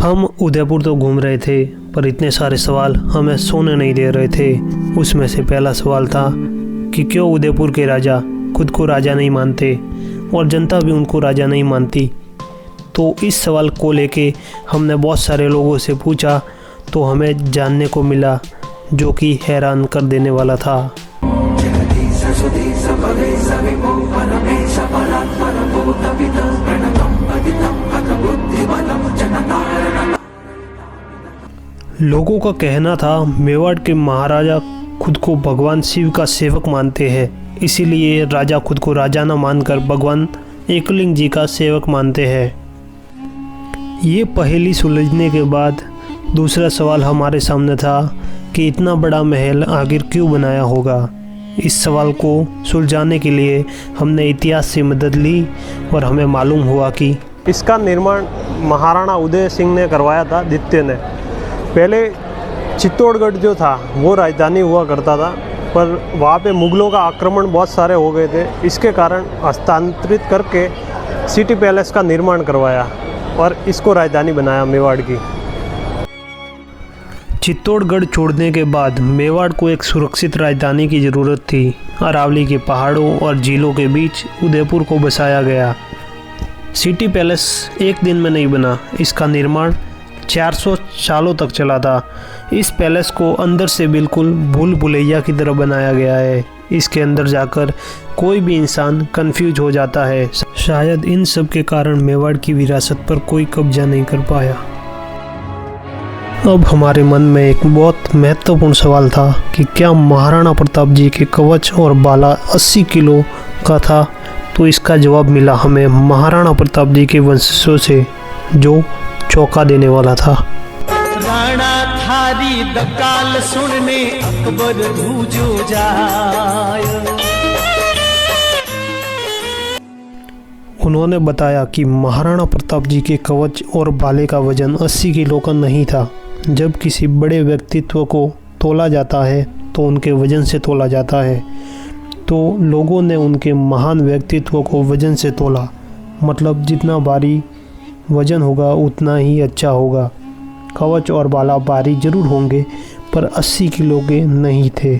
हम उदयपुर तो घूम रहे थे, पर इतने सारे सवाल हमें सोने नहीं दे रहे थे। उसमें से पहला सवाल था कि क्यों उदयपुर के राजा खुद को राजा नहीं मानते और जनता भी उनको राजा नहीं मानती। तो इस सवाल को लेके हमने बहुत सारे लोगों से पूछा, तो हमें जानने को मिला जो कि हैरान कर देने वाला था। लोगों का कहना था मेवाड़ के महाराजा खुद को भगवान शिव का सेवक मानते हैं, इसीलिए राजा खुद को राजा न मानकर भगवान एकलिंग जी का सेवक मानते हैं। ये पहेली सुलझने के बाद दूसरा सवाल हमारे सामने था कि इतना बड़ा महल आखिर क्यों बनाया होगा। इस सवाल को सुलझाने के लिए हमने इतिहास से मदद ली और हमें मालूम हुआ कि इसका निर्माण महाराणा उदय सिंह ने करवाया था, द्वितीय ने। पहले चित्तौड़गढ़ जो था वो राजधानी हुआ करता था, पर वहाँ पे मुग़लों का आक्रमण बहुत सारे हो गए थे। इसके कारण हस्तांतरित करके सिटी पैलेस का निर्माण करवाया और इसको राजधानी बनाया मेवाड़ की। चित्तौड़गढ़ छोड़ने के बाद मेवाड़ को एक सुरक्षित राजधानी की ज़रूरत थी। अरावली के पहाड़ों और झीलों के बीच उदयपुर को बसाया गया। सिटी पैलेस एक दिन में नहीं बना, इसका निर्माण 400 सालों तक चला था। इस पैलेस को अंदर से बिल्कुल भूल भुलैया की तरह बनाया गया है। इसके अंदर जाकर कोई भी इंसान कंफ्यूज हो जाता है। शायद इन सब के कारण मेवाड़ की विरासत पर कोई कब्जा नहीं कर पाया। अब हमारे मन में एक बहुत महत्वपूर्ण सवाल था कि क्या महाराणा प्रताप जी के कवच और बाला 80 किलो का था। तो इसका जवाब मिला हमें महाराणा प्रताप जी के वंशजों से, जो चौंका देने वाला था। राणा थारी दकाल सुनने अकबर भूजो जाय। उन्होंने बताया कि महाराणा प्रताप जी के कवच और बाले का वजन 80 किलो का नहीं था। जब किसी बड़े व्यक्तित्व को तोला जाता है तो उनके वजन से तोला जाता है। तो लोगों ने उनके महान व्यक्तित्व को वजन से तोला, मतलब जितना भारी वजन होगा उतना ही अच्छा होगा। कवच और बाला भारी जरूर होंगे, पर 80 किलो के नहीं थे।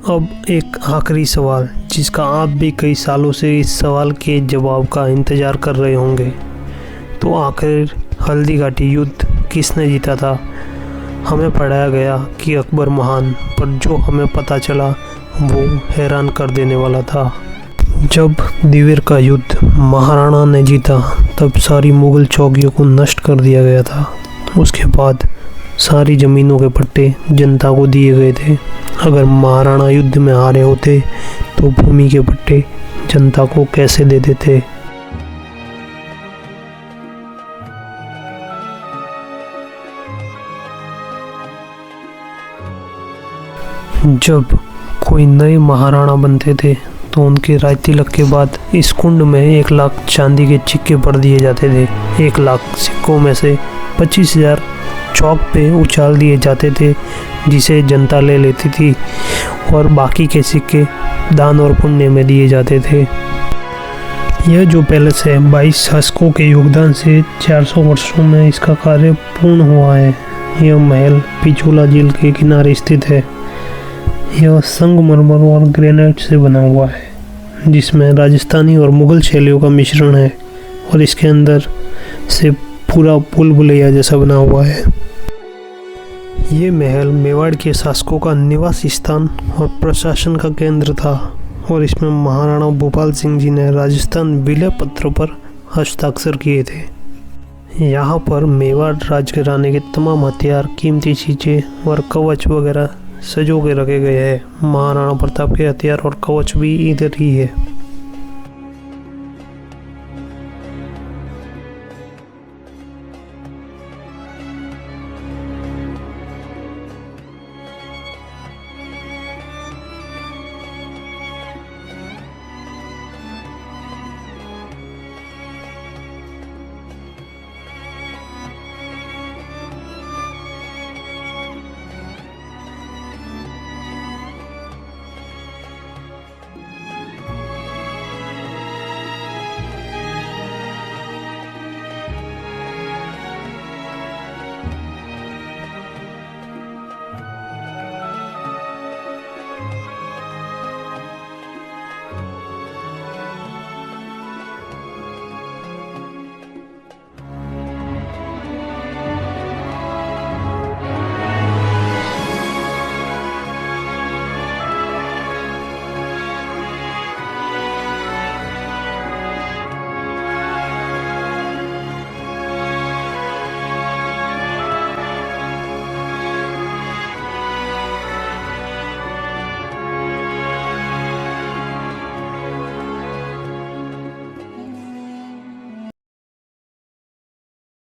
अब एक आखिरी सवाल, जिसका आप भी कई सालों से इस सवाल के जवाब का इंतज़ार कर रहे होंगे। तो आखिर हल्दी घाटी युद्ध किसने जीता था। हमें पढ़ाया गया कि अकबर महान, पर जो हमें पता चला वो हैरान कर देने वाला था। जब दिवेर का युद्ध महाराणा ने जीता, तब सारी मुग़ल चौकियों को नष्ट कर दिया गया था। उसके बाद सारी ज़मीनों के पट्टे जनता को दिए गए थे। अगर महाराणा युद्ध में हारे होते तो भूमि के पट्टे जनता को कैसे दे देते। जब कोई नए महाराणा बनते थे तो उनके राज तिलक के बाद इस कुंड में 1 लाख चांदी के सिक्के भर दिए जाते थे। 1 लाख सिक्कों में से 25,000 चौक पे उछाल दिए जाते थे, जिसे जनता ले लेती थी, और बाकी के सिक्के दान और पुण्य में दिए जाते थे। यह जो पैलेस है 22 शासकों के योगदान से 400 वर्षों में इसका कार्य पूर्ण हुआ है। यह महल पिछोला झील के किनारे स्थित है। यह संगमरमर और ग्रेनाइट से बना हुआ है, जिसमें राजस्थानी और मुग़ल शैलियों का मिश्रण है, और इसके अंदर से पूरा भूल भुलैया जैसा बना हुआ है। ये महल मेवाड़ के शासकों का निवास स्थान और प्रशासन का केंद्र था, और इसमें महाराणा भूपाल सिंह जी ने राजस्थान विलय पत्र पर हस्ताक्षर किए थे। यहाँ पर मेवाड़ राजघराने के तमाम हथियार, कीमती चीज़ें और कवच वगैरह सजो के रखे गए हैं। महाराणा प्रताप के हथियार और कवच भी इधर ही है।